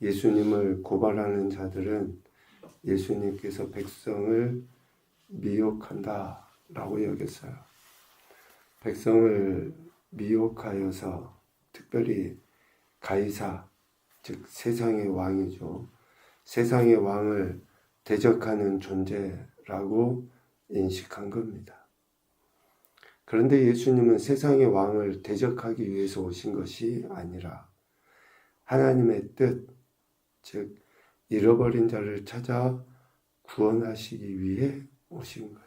예수님을 고발하는 자들은 예수님께서 백성을 미혹한다 라고 여겼어요. 백성을 미혹하여서 특별히 가이사, 즉 세상의 왕이죠. 세상의 왕을 대적하는 존재라고 인식한 겁니다. 그런데 예수님은 세상의 왕을 대적하기 위해서 오신 것이 아니라 하나님의 뜻, 즉 잃어버린 자를 찾아 구원하시기 위해 오신 거예요.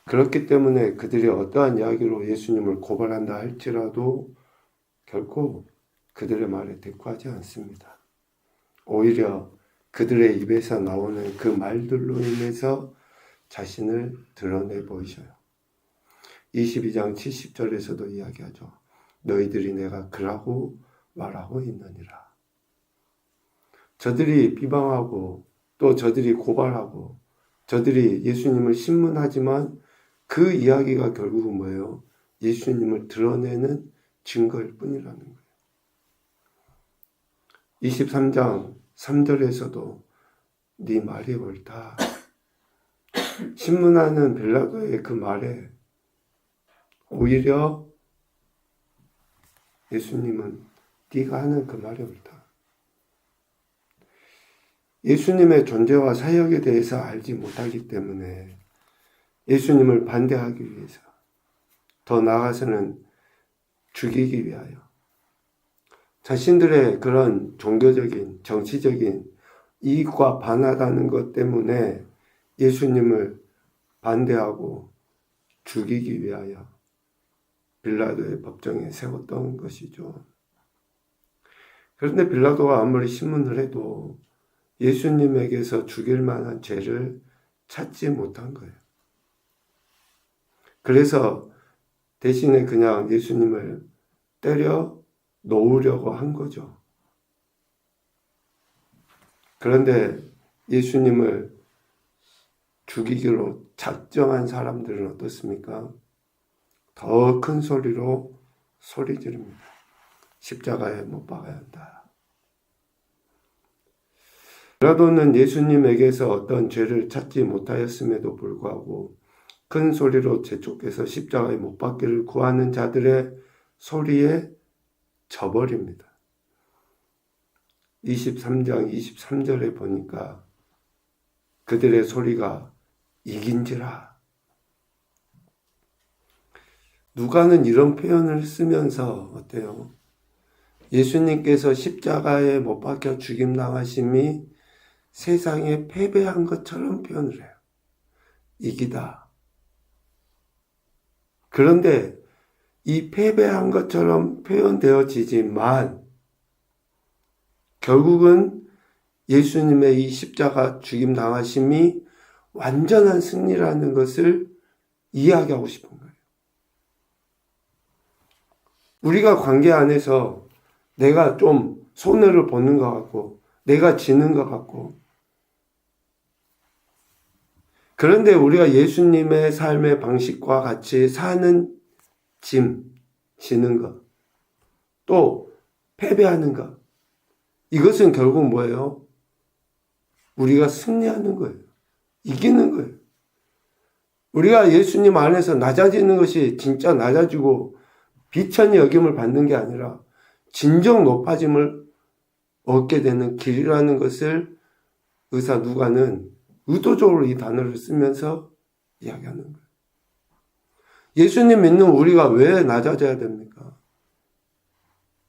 그렇기 때문에 그들이 어떠한 이야기로 예수님을 고발한다 할지라도 결코 그들의 말에 대꾸하지 않습니다. 오히려 그들의 입에서 나오는 그 말들로 인해서 자신을 드러내 보이셔요. 22장 70절에서도 이야기하죠. 너희들이 내가 그라고 말하고 있느니라. 저들이 비방하고 또 저들이 고발하고 저들이 예수님을 신문하지만 그 이야기가 결국은 뭐예요? 예수님을 드러내는 증거일 뿐이라는 거예요. 23장 3절에서도 네 말이 옳다. 신문하는 빌라도의 그 말에 오히려 예수님은 네가 하는 그 말이 옳다. 예수님의 존재와 사역에 대해서 알지 못하기 때문에 예수님을 반대하기 위해서, 더 나아가서는 죽이기 위하여 자신들의 그런 종교적인, 정치적인 이익과 반하다는 것 때문에 예수님을 반대하고 죽이기 위하여 빌라도의 법정에 세웠던 것이죠. 그런데 빌라도가 아무리 신문을 해도 예수님에게서 죽일 만한 죄를 찾지 못한 거예요. 그래서 대신에 그냥 예수님을 때려 놓으려고 한 거죠. 그런데 예수님을 죽이기로 작정한 사람들은 어떻습니까? 더 큰 소리로 소리 지릅니다. 십자가에 못 박아야 한다. 빌라도는 예수님에게서 어떤 죄를 찾지 못하였음에도 불구하고 큰 소리로 재촉해서 십자가에 못 박기를 구하는 자들의 소리에 져버립니다. 23장 23절에 보니까 그들의 소리가 이긴지라. 누가는 이런 표현을 쓰면서 어때요? 예수님께서 십자가에 못 박혀 죽임당하심이 세상에 패배한 것처럼 표현을 해요. 이기다. 그런데 이 패배한 것처럼 표현되어지지만 결국은 예수님의 이 십자가 죽임당하심이 완전한 승리라는 것을 이야기하고 싶은 거예요. 우리가 관계 안에서 내가 좀 손해를 보는 것 같고 내가 지는 것 같고, 그런데 우리가 예수님의 삶의 방식과 같이 사는 지는 것, 또 패배하는 것, 이것은 결국 뭐예요? 우리가 승리하는 거예요. 이기는 거예요. 우리가 예수님 안에서 낮아지는 것이 진짜 낮아지고 비천히 여김을 받는 게 아니라 진정 높아짐을 얻게 되는 길이라는 것을 의사 누가는 의도적으로 이 단어를 쓰면서 이야기하는 거예요. 예수님 믿는 우리가 왜 낮아져야 됩니까?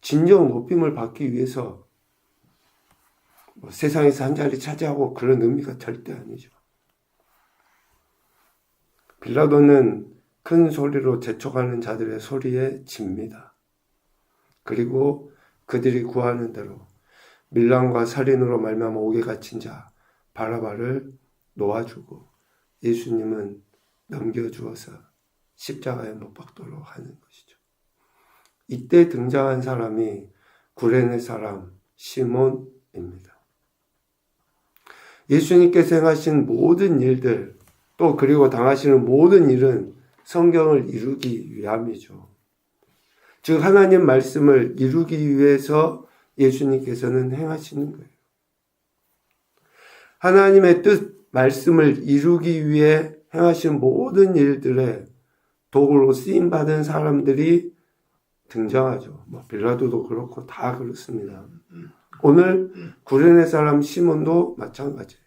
진정 높임을 받기 위해서 세상에서 한 자리 차지하고 그런 의미가 절대 아니죠. 빌라도는 큰 소리로 재촉하는 자들의 소리에 집니다. 그리고 그들이 구하는 대로 밀란과 살인으로 말미암아 옥에 갇힌 자 바라바를 놓아주고 예수님은 넘겨주어서 십자가에 못 박도록 하는 것이죠. 이때 등장한 사람이 구레네 사람 시몬입니다. 예수님께서 행하신 모든 일들, 또 그리고 당하시는 모든 일은 성경을 이루기 위함이죠. 즉 하나님 말씀을 이루기 위해서 예수님께서는 행하시는 거예요. 하나님의 뜻, 말씀을 이루기 위해 행하신 모든 일들에 도구로 쓰임받은 사람들이 등장하죠. 빌라도도 그렇고 다 그렇습니다. 오늘 구레네 사람 시몬도 마찬가지예요.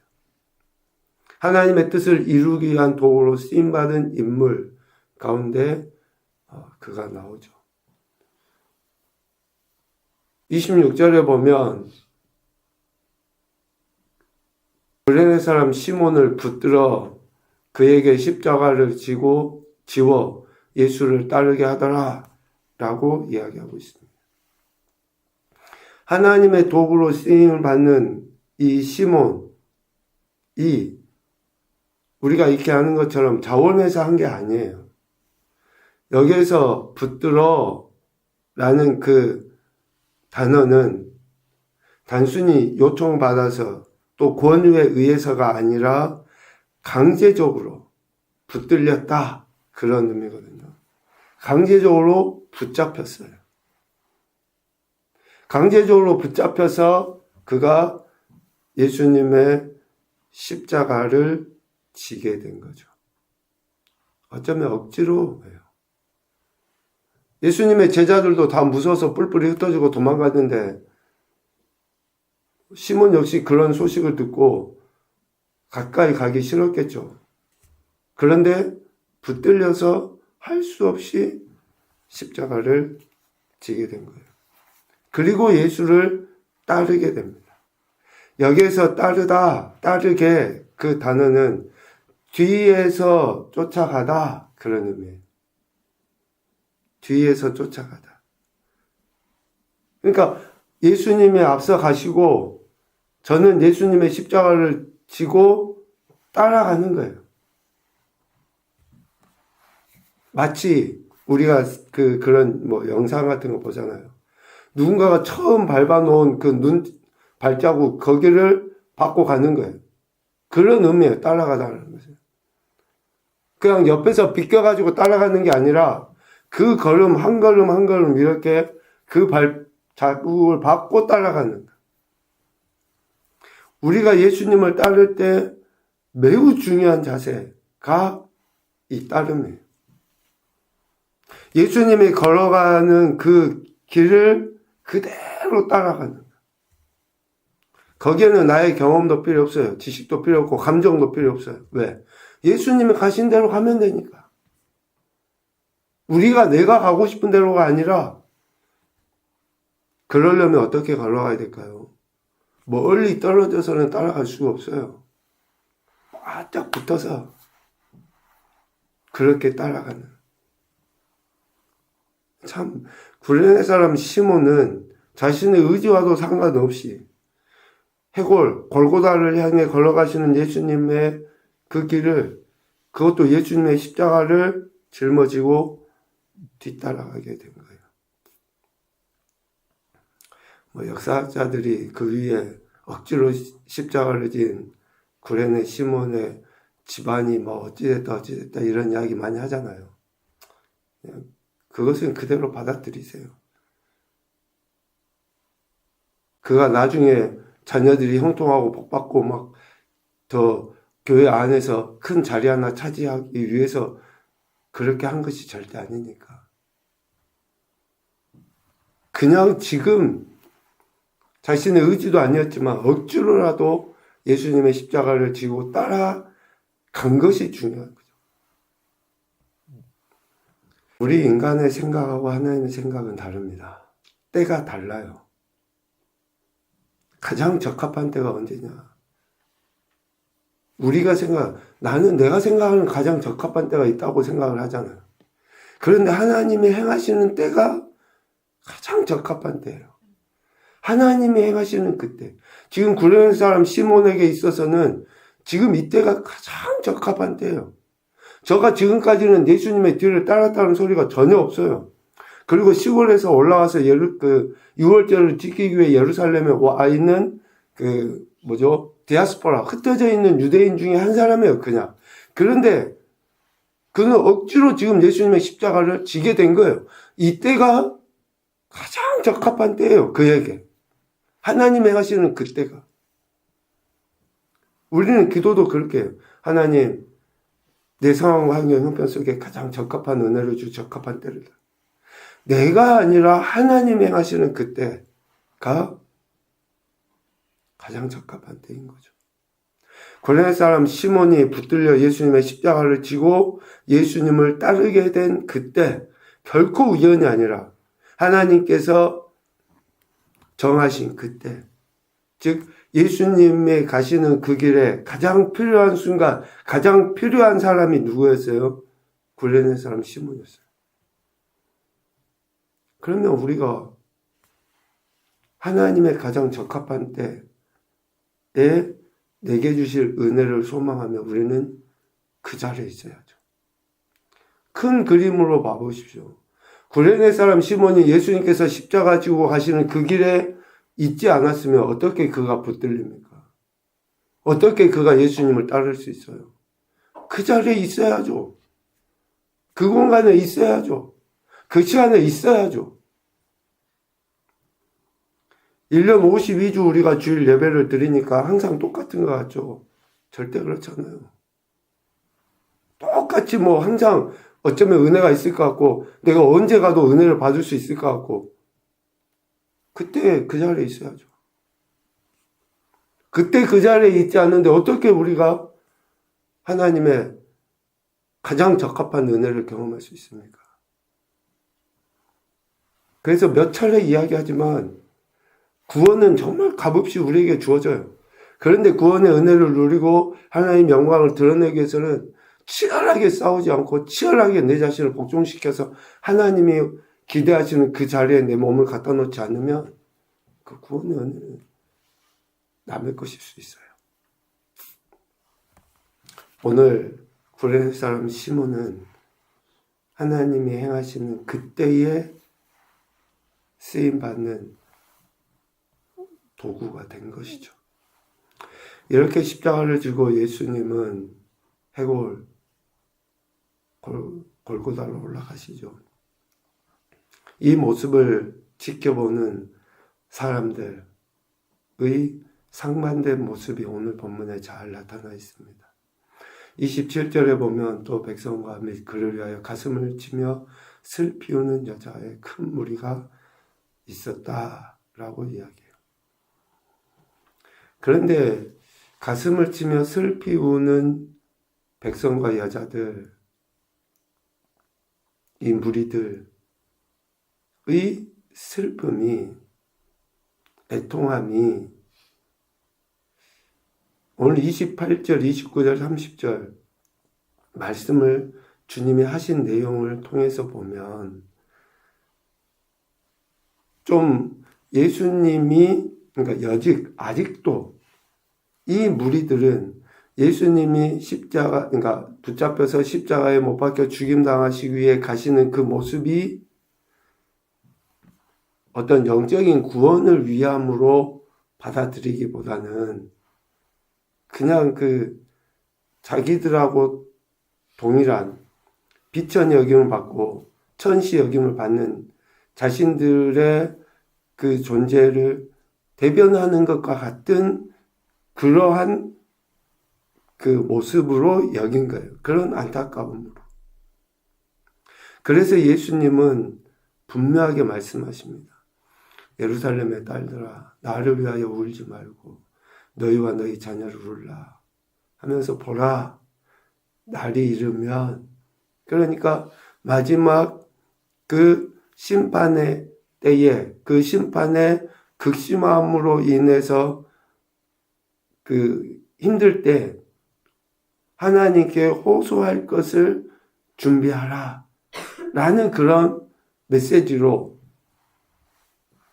하나님의 뜻을 이루기 위한 도구로 쓰임받은 인물 가운데 그가 나오죠. 26절에 보면 구레네 사람 시몬을 붙들어 그에게 십자가를 지워 예수를 따르게 하더라 라고 이야기하고 있습니다. 하나님의 도구로 쓰임을 받는 이 시몬이 우리가 이렇게 하는 것처럼 자원해서 한 게 아니에요. 여기에서 붙들어 라는 그 단어는 단순히 요청받아서 또 권유에 의해서가 아니라 강제적으로 붙들렸다 그런 의미거든요. 강제적으로 붙잡혔어요. 강제적으로 붙잡혀서 그가 예수님의 십자가를 지게 된 거죠. 어쩌면 억지로예요. 예수님의 제자들도 다 무서워서 뿔뿔이 흩어지고 도망갔는데 시몬 역시 그런 소식을 듣고 가까이 가기 싫었겠죠. 그런데 붙들려서 할 수 없이 십자가를 지게 된 거예요. 그리고 예수를 따르게 됩니다. 여기에서 따르게 그 단어는 뒤에서 쫓아가다 그런 의미예요. 뒤에서 쫓아가다. 그러니까 예수님이 앞서 가시고 저는 예수님의 십자가를 지고 따라가는 거예요. 마치 우리가 그런 영상 같은 거 보잖아요. 누군가가 처음 밟아놓은 그 발자국 거기를 밟고 가는 거예요. 그런 의미예요. 따라가다는 것은. 그냥 옆에서 비껴가지고 따라가는 게 아니라 그 걸음 한 걸음 한 걸음 이렇게 그 발자국을 밟고 따라가는 거예요. 우리가 예수님을 따를 때 매우 중요한 자세가 이 따름이에요. 예수님이 걸어가는 그 길을 그대로 따라가는 거예요. 거기에는 나의 경험도 필요 없어요. 지식도 필요 없고 감정도 필요 없어요. 왜? 예수님이 가신 대로 가면 되니까. 우리가 내가 가고 싶은 대로가 아니라 그러려면 어떻게 걸어가야 될까요? 멀리 떨어져서는 따라갈 수가 없어요. 바짝 붙어서 그렇게 따라가는. 참 구레네 사람 시몬은 자신의 의지와도 상관없이 해골 골고다를 향해 걸어가시는 예수님의 그 길을, 그것도 예수님의 십자가를 짊어지고 뒤따라가게 된 거예요. 역사학자들이 그 위에 억지로 십자가를 진 구레네 시몬의 집안이 어찌됐다 이런 이야기 많이 하잖아요. 그것은 그대로 받아들이세요. 그가 나중에 자녀들이 형통하고 복받고 더 교회 안에서 큰 자리 하나 차지하기 위해서 그렇게 한 것이 절대 아니니까. 그냥 지금 자신의 의지도 아니었지만 억지로라도 예수님의 십자가를 지고 따라간 것이 중요한 거죠. 우리 인간의 생각하고 하나님의 생각은 다릅니다. 때가 달라요. 가장 적합한 때가 언제냐? 나는 내가 생각하는 가장 적합한 때가 있다고 생각을 하잖아요. 그런데 하나님이 행하시는 때가 가장 적합한 때예요. 하나님이 행하시는 그때. 지금 구레네 사람 시몬에게 있어서는 지금 이때가 가장 적합한 때예요. 저가 지금까지는 예수님의 뒤를 따랐다는 소리가 전혀 없어요. 그리고 시골에서 올라와서 유월절을 지키기 위해 예루살렘에 와 있는 디아스포라, 흩어져 있는 유대인 중에 한 사람이에요, 그냥. 그런데 그는 억지로 지금 예수님의 십자가를 지게 된 거예요. 이때가 가장 적합한 때예요, 그에게. 하나님이 하시는 그때가. 우리는 기도도 그렇게 해요. 하나님, 내 상황, 환경, 형편 속에 가장 적합한 은혜를 주 적합한 때를. 내가 아니라 하나님이 하시는 그때가 가장 적합한 때인 거죠. 고레네 사람 시몬이 붙들려 예수님의 십자가를 지고 예수님을 따르게 된 그때, 결코 우연이 아니라 하나님께서 정하신 그때, 즉 예수님의 가시는 그 길에 가장 필요한 순간, 가장 필요한 사람이 누구였어요? 고레네 사람 시몬이었어요. 그러면 우리가 하나님의 가장 적합한 때에 내게 주실 은혜를 소망하며 우리는 그 자리에 있어야죠. 큰 그림으로 봐보십시오. 구레네 사람 시몬이 예수님께서 십자가 지고 가시는 그 길에 있지 않았으면 어떻게 그가 붙들립니까? 어떻게 그가 예수님을 따를 수 있어요? 그 자리에 있어야죠. 그 공간에 있어야죠. 그 시간에 있어야죠. 1년 52주 우리가 주일 예배를 드리니까 항상 똑같은 것 같죠? 절대 그렇잖아요. 똑같이 항상 어쩌면 은혜가 있을 것 같고, 내가 언제 가도 은혜를 받을 수 있을 것 같고, 그때 그 자리에 있어야죠. 그때 그 자리에 있지 않는데 어떻게 우리가 하나님의 가장 적합한 은혜를 경험할 수 있습니까? 그래서 몇 차례 이야기하지만 구원은 정말 값없이 우리에게 주어져요. 그런데 구원의 은혜를 누리고 하나님의 영광을 드러내기 위해서는 치열하게 싸우지 않고 치열하게 내 자신을 복종시켜서 하나님이 기대하시는 그 자리에 내 몸을 갖다 놓지 않으면 그 구원의 은혜는 남의 것일 수 있어요. 오늘 구레네 사람 시몬은 하나님이 행하시는 그때에 쓰임받는 도구가 된 것이죠. 이렇게 십자가를 지고 예수님은 해골 골고다로 올라가시죠. 이 모습을 지켜보는 사람들의 상반된 모습이 오늘 본문에 잘 나타나 있습니다. 27절에 보면 또 백성과 및 그를 위하여 가슴을 치며 슬피 우는 여자의 큰 무리가 있었다라고 이야기해요. 그런데 가슴을 치며 슬피 우는 백성과 여자들, 이 무리들의 슬픔이, 애통함이 오늘 28절, 29절, 30절 말씀을 주님이 하신 내용을 통해서 보면 좀 예수님이, 그러니까 아직도 이 무리들은 예수님이 그러니까 붙잡혀서 십자가에 못 박혀 죽임당하시기 위해 가시는 그 모습이 어떤 영적인 구원을 위함으로 받아들이기보다는 그냥 자기들하고 동일한 비천의 여김을 받고 천시 여김을 받는 자신들의 그 존재를 대변하는 것과 같은 그러한 그 모습으로 여긴 거예요. 그런 안타까움으로. 그래서 예수님은 분명하게 말씀하십니다. 예루살렘의 딸들아, 나를 위하여 울지 말고 너희와 너희 자녀를 울라 하면서 보라, 날이 이르면, 그러니까 마지막 그 심판의 때에 그 심판의 극심함으로 인해서 힘들 때 하나님께 호소할 것을 준비하라 라는 그런 메시지로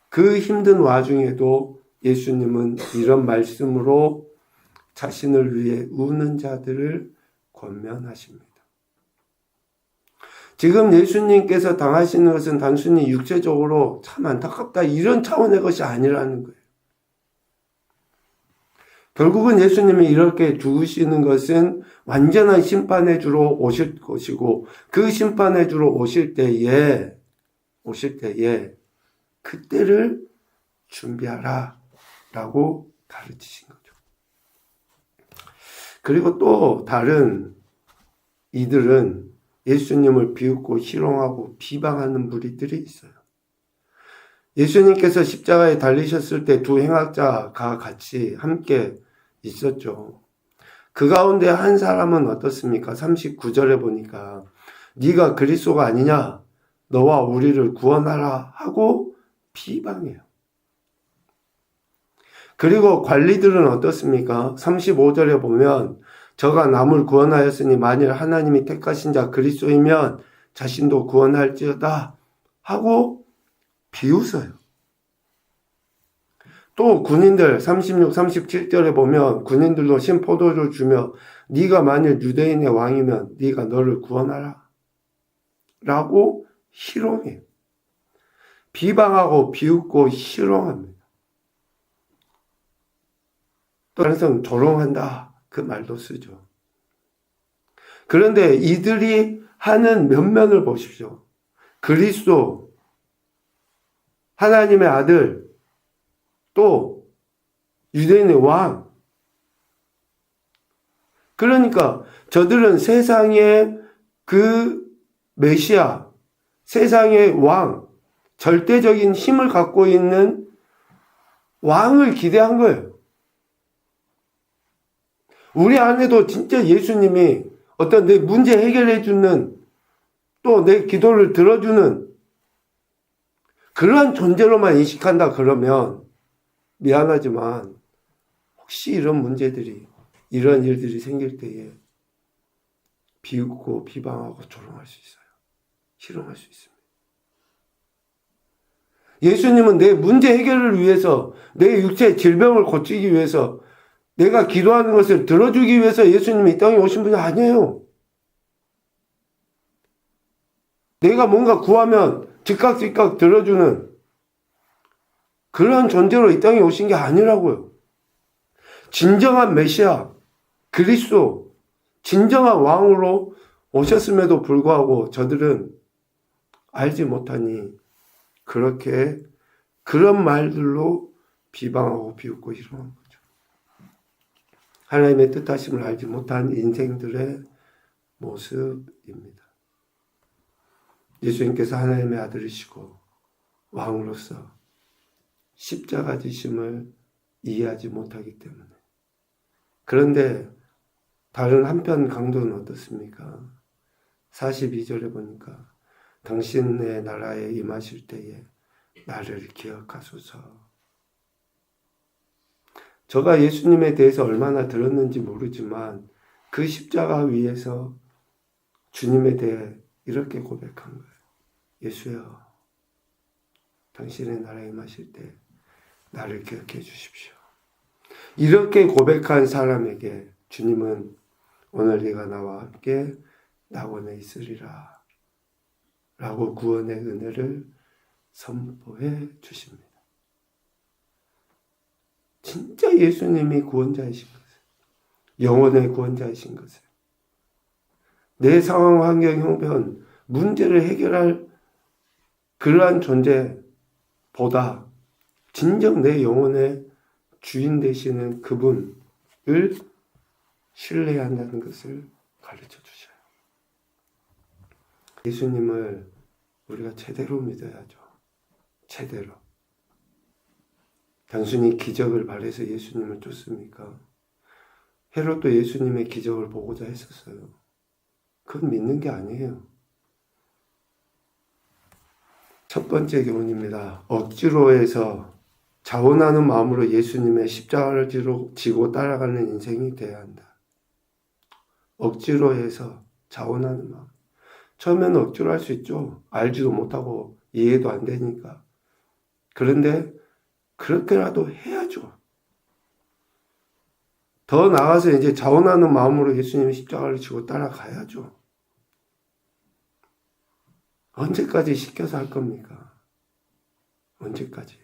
그 힘든 와중에도 예수님은 이런 말씀으로 자신을 위해 우는 자들을 권면하십니다. 지금 예수님께서 당하시는 것은 단순히 육체적으로 참 안타깝다 이런 차원의 것이 아니라는 거예요. 결국은 예수님이 이렇게 죽으시는 것은 완전한 심판의 주로 오실 것이고, 그 심판의 주로 오실 때에 그때를 준비하라 라고 가르치신 거죠. 그리고 또 다른 이들은 예수님을 비웃고 희롱하고 비방하는 무리들이 있어요. 예수님께서 십자가에 달리셨을 때 두 행악자가 같이 함께 있었죠. 그 가운데 한 사람은 어떻습니까? 39절에 보니까 네가 그리스도가 아니냐? 너와 우리를 구원하라 하고 비방해요. 그리고 관리들은 어떻습니까? 35절에 보면 저가 남을 구원하였으니 만일 하나님이 택하신 자 그리스도이면 자신도 구원할지어다 하고 비웃어요. 또 군인들 36, 37절에 보면 군인들도 신포도를 주며 네가 만일 유대인의 왕이면 네가 너를 구원하라 라고 희롱해요. 비방하고 비웃고 희롱합니다. 또 그래서 조롱한다 그 말도 쓰죠. 그런데 이들이 하는 면면을 보십시오. 그리스도 하나님의 아들 또 유대인의 왕. 그러니까 저들은 세상의 그 메시아, 세상의 왕, 절대적인 힘을 갖고 있는 왕을 기대한 거예요. 우리 안에도 진짜 예수님이 어떤 내 문제 해결해 주는 또 내 기도를 들어주는 그러한 존재로만 인식한다 그러면 미안하지만 혹시 이런 문제들이 이런 일들이 생길 때에 비웃고 비방하고 조롱할 수 있어요. 희롱할 수 있습니다. 예수님은 내 문제 해결을 위해서 내 육체의 질병을 고치기 위해서 내가 기도하는 것을 들어주기 위해서 예수님이 이 땅에 오신 분이 아니에요. 내가 뭔가 구하면 즉각 들어주는 그러한 존재로 이 땅에 오신 게 아니라고요. 진정한 메시아, 그리스도, 진정한 왕으로 오셨음에도 불구하고 저들은 알지 못하니 그렇게 그런 말들로 비방하고 비웃고 희롱한 거죠. 하나님의 뜻하심을 알지 못한 인생들의 모습입니다. 예수님께서 하나님의 아들이시고 왕으로서 십자가 지심을 이해하지 못하기 때문에. 그런데 다른 한편 강도는 어떻습니까? 42절에 보니까 당신의 나라에 임하실 때에 나를 기억하소서. 저가 예수님에 대해서 얼마나 들었는지 모르지만 그 십자가 위에서 주님에 대해 이렇게 고백한 거예요. 예수여, 당신의 나라에 임하실 때 나를 기억해 주십시오. 이렇게 고백한 사람에게 주님은 오늘 네가 나와 함께 낙원에 있으리라 라고 구원의 은혜를 선포해 주십니다. 진짜 예수님이 구원자이신 것을, 영혼의 구원자이신 것을, 내 상황, 환경, 형편, 문제를 해결할 그러한 존재보다 진정 내 영혼의 주인 되시는 그분을 신뢰해야 한다는 것을 가르쳐 주셔요. 예수님을 우리가 제대로 믿어야죠. 제대로. 단순히 기적을 바라서 예수님을 쫓습니까? 헤롯도 예수님의 기적을 보고자 했었어요. 그건 믿는 게 아니에요. 첫 번째 교훈입니다. 억지로 해서 자원하는 마음으로 예수님의 십자가를 지고 따라가는 인생이 되어야 한다. 억지로 해서 자원하는 마음. 처음에는 억지로 할 수 있죠. 알지도 못하고 이해도 안 되니까. 그런데 그렇게라도 해야죠. 더 나아가서 이제 자원하는 마음으로 예수님의 십자가를 지고 따라가야죠. 언제까지 시켜서 할 겁니까? 언제까지?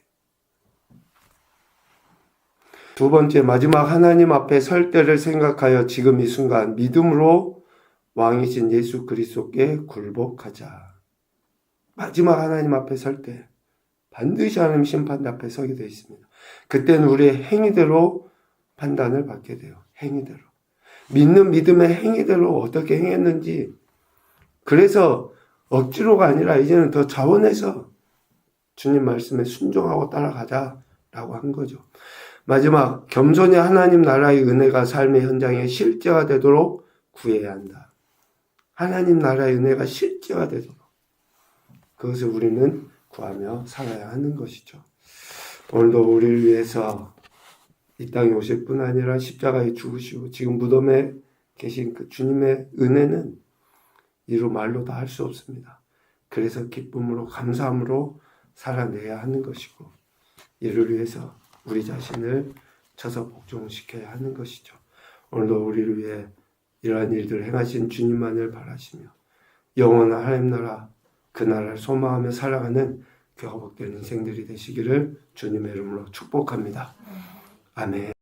두 번째, 마지막 하나님 앞에 설 때를 생각하여 지금 이 순간 믿음으로 왕이신 예수 그리스도께 굴복하자. 마지막 하나님 앞에 설 때 반드시 하나님 심판 앞에 서게 되어 있습니다. 그때는 우리의 행위대로 판단을 받게 돼요. 행위대로. 믿는 믿음의 행위대로 어떻게 행했는지. 그래서 억지로가 아니라 이제는 더 자원해서 주님 말씀에 순종하고 따라가자라고 한 거죠. 마지막, 겸손히 하나님 나라의 은혜가 삶의 현장에 실제가 되도록 구해야 한다. 하나님 나라의 은혜가 실제가 되도록. 그것을 우리는 구하며 살아야 하는 것이죠. 오늘도 우리를 위해서 이 땅에 오실 뿐 아니라 십자가에 죽으시고 지금 무덤에 계신 그 주님의 은혜는 이루 말로 다 할 수 없습니다. 그래서 기쁨으로 감사함으로 살아내야 하는 것이고 이를 위해서 우리 자신을 쳐서 복종시켜야 하는 것이죠. 오늘도 우리를 위해 이러한 일들을 행하신 주님만을 바라시며 영원한 하나님 나라 그 나라를 소망하며 살아가는 그 회복된 인생들이 되시기를 주님의 이름으로 축복합니다. 아멘.